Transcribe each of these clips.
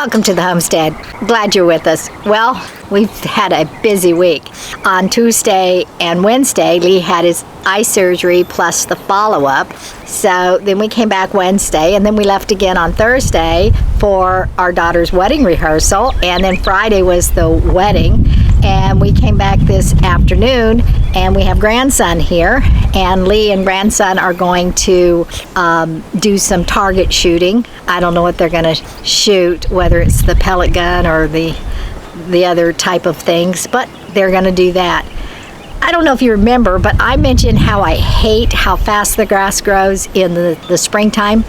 Welcome to the homestead. Glad you're with us. Well, we've had a busy week. On Tuesday and Wednesday, Lee had his eye surgery plus the follow-up. So then we came back Wednesday, and then we left again on Thursday for our daughter's wedding rehearsal, and then Friday was the wedding. And we came back this afternoon, and we have grandson here, and Lee and grandson are going to do some target shooting. I don't know what they're going to shoot, whether it's the pellet gun or the other type of things, but they're going to do that. I don't know if you remember, but I mentioned how I hate how fast the grass grows in the springtime.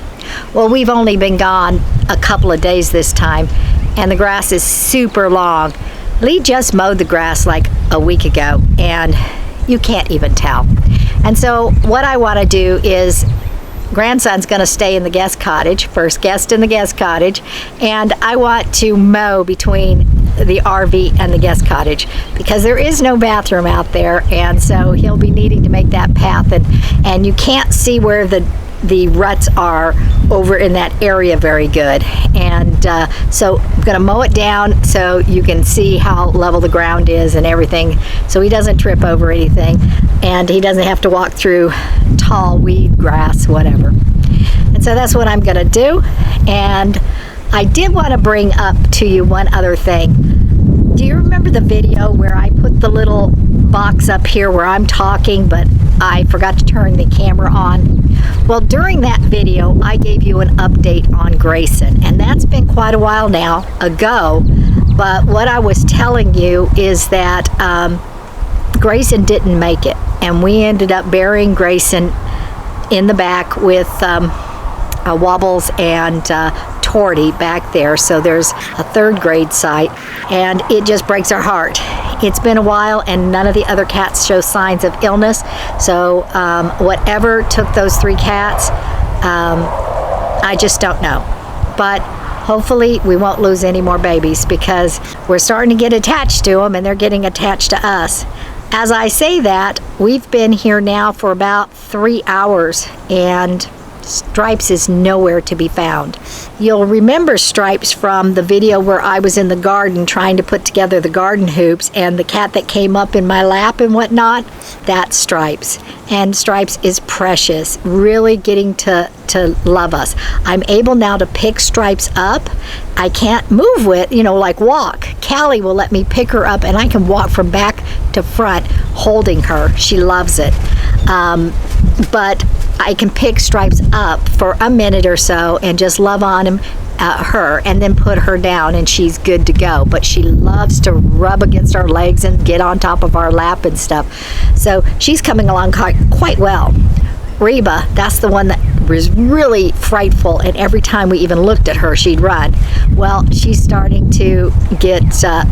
Well, we've only been gone a couple of days this time, and the grass is super long. Lee just mowed the grass like a week ago, and you can't even tell. And so what I want to do is, grandson's going to stay in the guest cottage, first guest in the guest cottage, and I want to mow between the RV and the guest cottage because there is no bathroom out there, and so he'll be needing to make that path, and you can't see where the ruts are over in that area very good. And so I'm going to mow it down so you can see how level the ground is and everything, so he doesn't trip over anything and he doesn't have to walk through tall weed, grass, whatever. And so that's what I'm going to do. And I did want to bring up to you one other thing. Do you remember the video where I put the little box up here where I'm talking, but I forgot to turn the camera on? Well, during that video, I gave you an update on Grayson, and that's been quite a while now ago. But what I was telling you is that Grayson didn't make it, and we ended up burying Grayson in the back with Wobbles and Torty back there. So there's a third grade site, and it just breaks our heart. It's been a while, and none of the other cats show signs of illness. So whatever took those three cats, I just don't know. But hopefully we won't lose any more babies because we're starting to get attached to them, and they're getting attached to us. As I say that, we've been here now for about 3 hours, and Stripes is nowhere to be found. You'll remember Stripes from the video where I was in the garden trying to put together the garden hoops, and the cat that came up in my lap and whatnot, that's Stripes. And Stripes is precious, really getting to love us. I'm able now to pick Stripes up. I can't move with, like walk. Callie will let me pick her up, and I can walk from back to front holding her. She loves it. But I can pick Stripes up for a minute or so and just love on her, and then put her down, and she's good to go. But she loves to rub against our legs and get on top of our lap and stuff. So she's coming along quite well. Reba, that's the one that was really frightful, and every time we even looked at her, she'd run. Well, she's starting to get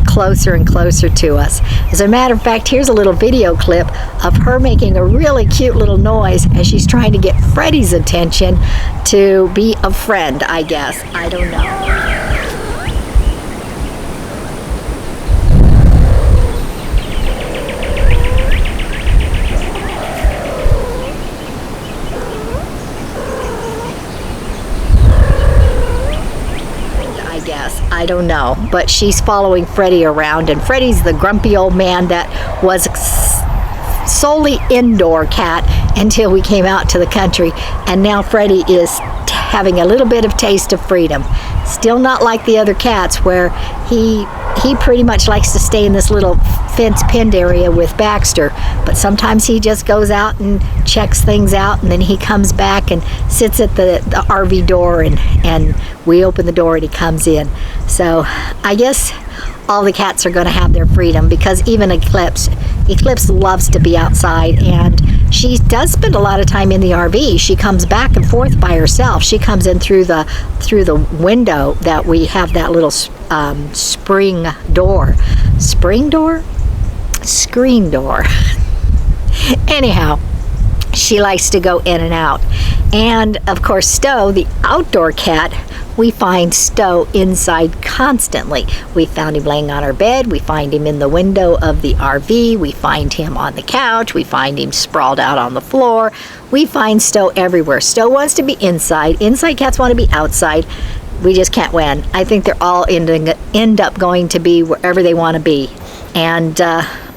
closer and closer to us. As a matter of fact, here's a little video clip of her making a really cute little noise as she's trying to get Freddie's attention to be a friend, I guess. I don't know. I don't know, but she's following Freddie around, and Freddie's the grumpy old man that was solely indoor cat until we came out to the country, and now Freddie is having a little bit of taste of freedom. Still not like the other cats, where he pretty much likes to stay in this little fence-pinned area with Baxter, but sometimes he just goes out and checks things out, and then he comes back and sits at the RV door, and we open the door and he comes in. So I guess all the cats are going to have their freedom, because even Eclipse loves to be outside, and she does spend a lot of time in the RV. She comes back and forth by herself. She comes in through the window that we have, that little screen door. Anyhow, she likes to go in and out. And of course, Stowe, the outdoor cat, we find Stowe inside constantly. We found him laying on our bed. We find him in the window of the RV. We find him on the couch. We find him sprawled out on the floor. We find Stowe everywhere. Stowe wants to be inside. Inside cats want to be outside. we just can't win. I think they're all end up going to be wherever they want to be. And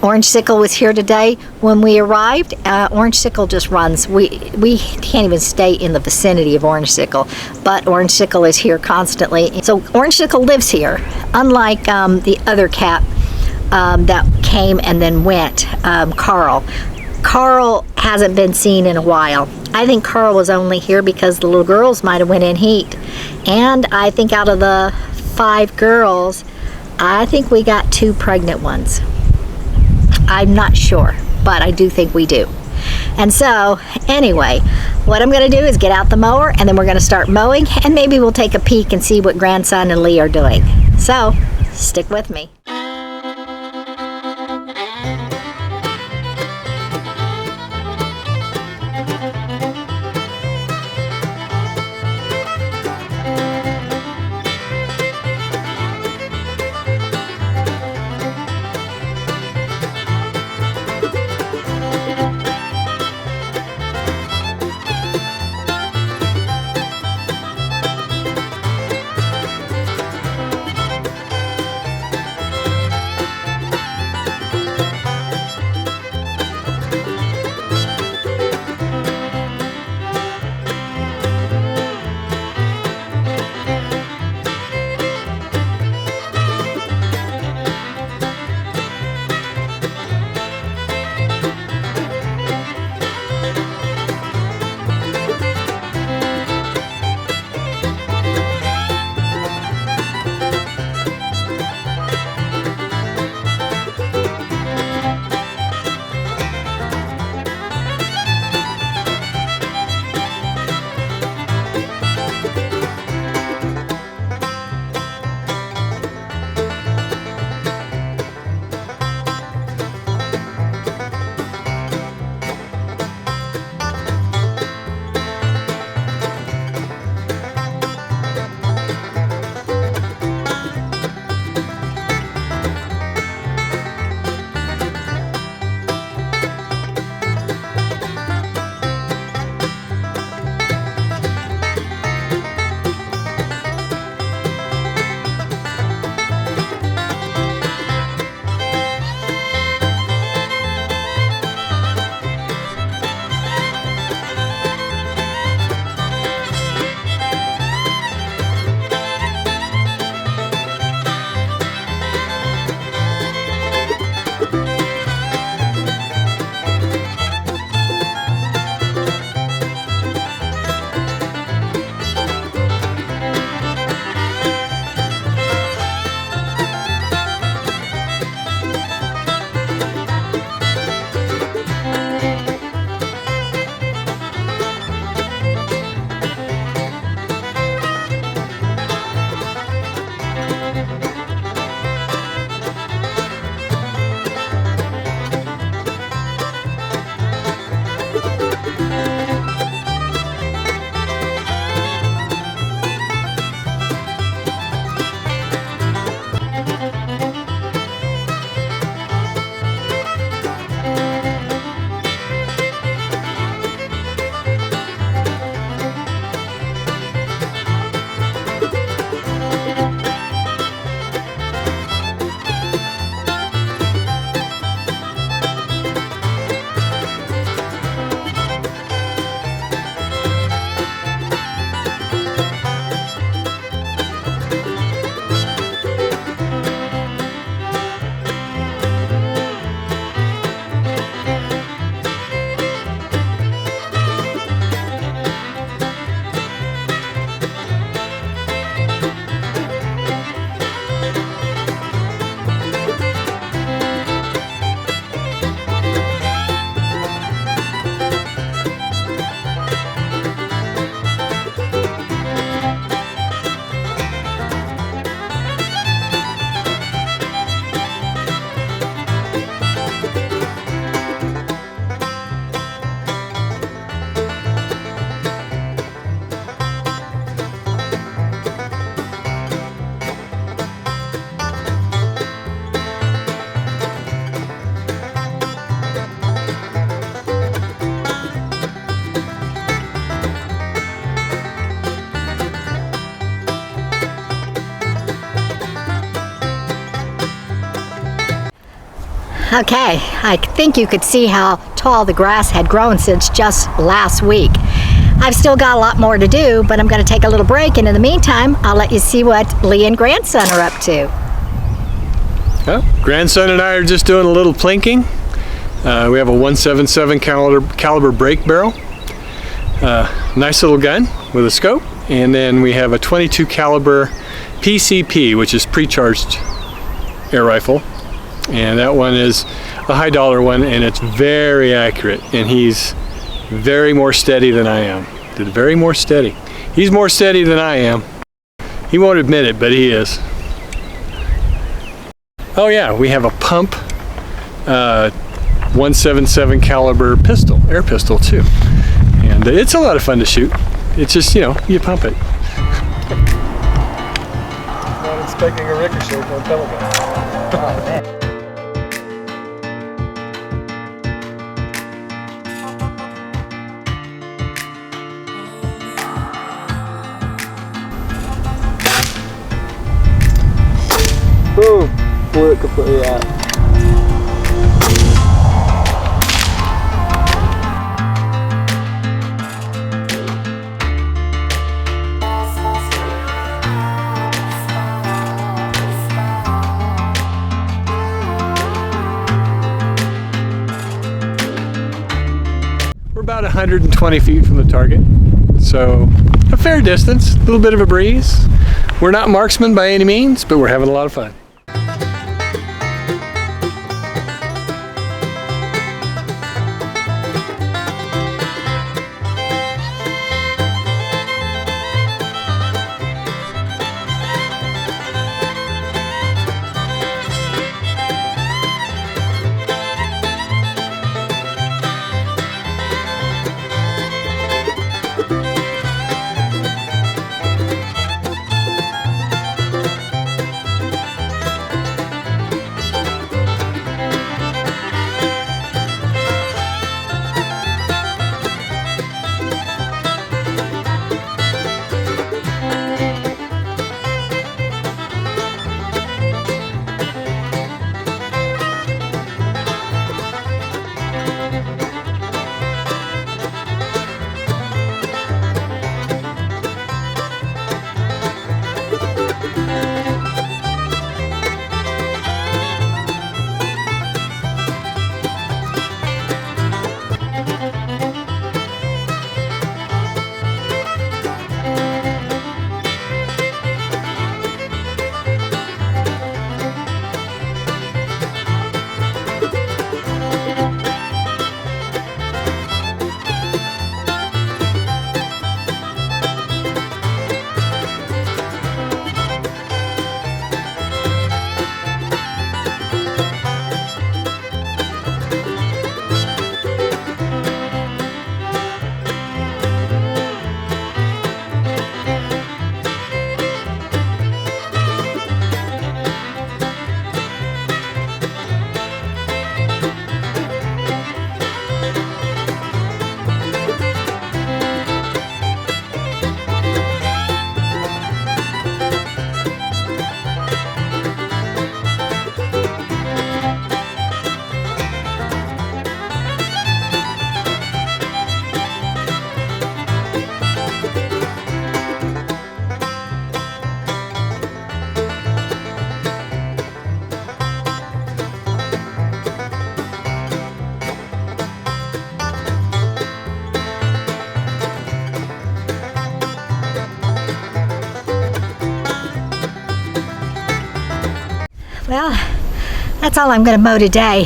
Orange Sickle was here today. When we arrived, Orange Sickle just runs. We can't even stay in the vicinity of Orange Sickle, but Orange Sickle is here constantly. So Orange Sickle lives here, unlike the other cat that came and then went, Carl. Carl hasn't been seen in a while. I think Carl was only here because the little girls might have went in heat. And I think out of the 5 girls, I think we got 2 pregnant ones. I'm not sure, but I do think we do. And so, anyway, what I'm going to do is get out the mower, and then we're going to start mowing, and maybe we'll take a peek and see what grandson and Lee are doing. So, stick with me. Okay, I think you could see how tall the grass had grown since just last week. I've still got a lot more to do, but I'm going to take a little break, and in the meantime, I'll let you see what Lee and grandson are up to. Well, grandson and I are just doing a little plinking. We have a 177 caliber brake barrel, nice little gun with a scope, and then we have a 22 caliber PCP, which is pre-charged air rifle, and that one is a high dollar one, and it's very accurate, and he's very more steady than I am. Very more steady. He's more steady than I am. He won't admit it, but he is. Oh yeah, we have a pump 177 caliber pistol, air pistol too. And it's a lot of fun to shoot. It's just, you know, you pump it. Not expecting a ricochet from a pellet gun. Oh, man. Boom! Blew it completely out. We're about 120 feet from the target, so a fair distance, a little bit of a breeze. We're not marksmen by any means, but we're having a lot of fun. Well, that's all I'm going to mow today.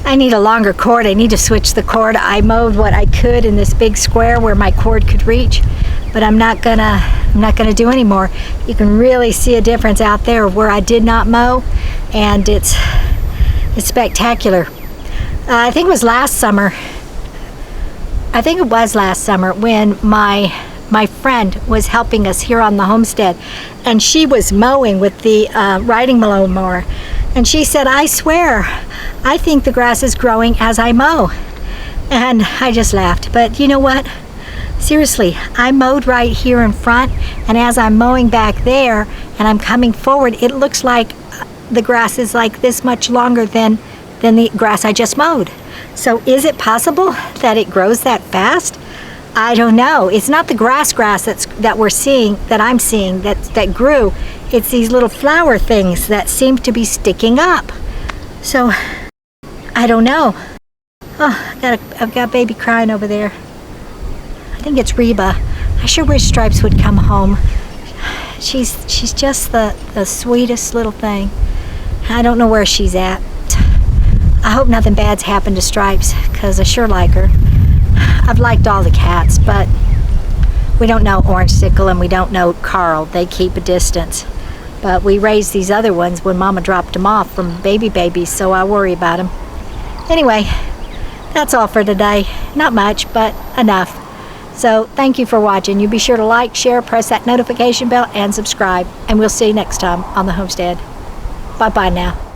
I need a longer cord. I need to switch the cord. I mowed what I could in this big square where my cord could reach, but I'm not gonna do any more. You can really see a difference out there where I did not mow, and it's spectacular. I think it was last summer. I think it was last summer when my friend was helping us here on the homestead, and she was mowing with the riding mower, and she said, "I swear, I think the grass is growing as I mow." And I just laughed. But you know what? Seriously, I mowed right here in front, and as I'm mowing back there and I'm coming forward, it looks like the grass is like this much longer than than the grass I just mowed. So is it possible that it grows that fast? I don't know. It's not the grass that we're seeing, that I'm seeing, that grew. It's these little flower things that seem to be sticking up. So I don't know. Oh, I've got baby crying over there. I think it's Reba. I sure wish Stripes would come home. She's just the sweetest little thing. I don't know where she's at. I hope nothing bad's happened to Stripes, because I sure like her. I've liked all the cats, but we don't know Orange Sickle and we don't know Carl. They keep a distance. But we raised these other ones when Mama dropped them off from babies, so I worry about them. Anyway, that's all for today. Not much, but enough. So thank you for watching. You be sure to like, share, press that notification bell, and subscribe. And we'll see you next time on the homestead. Bye-bye now.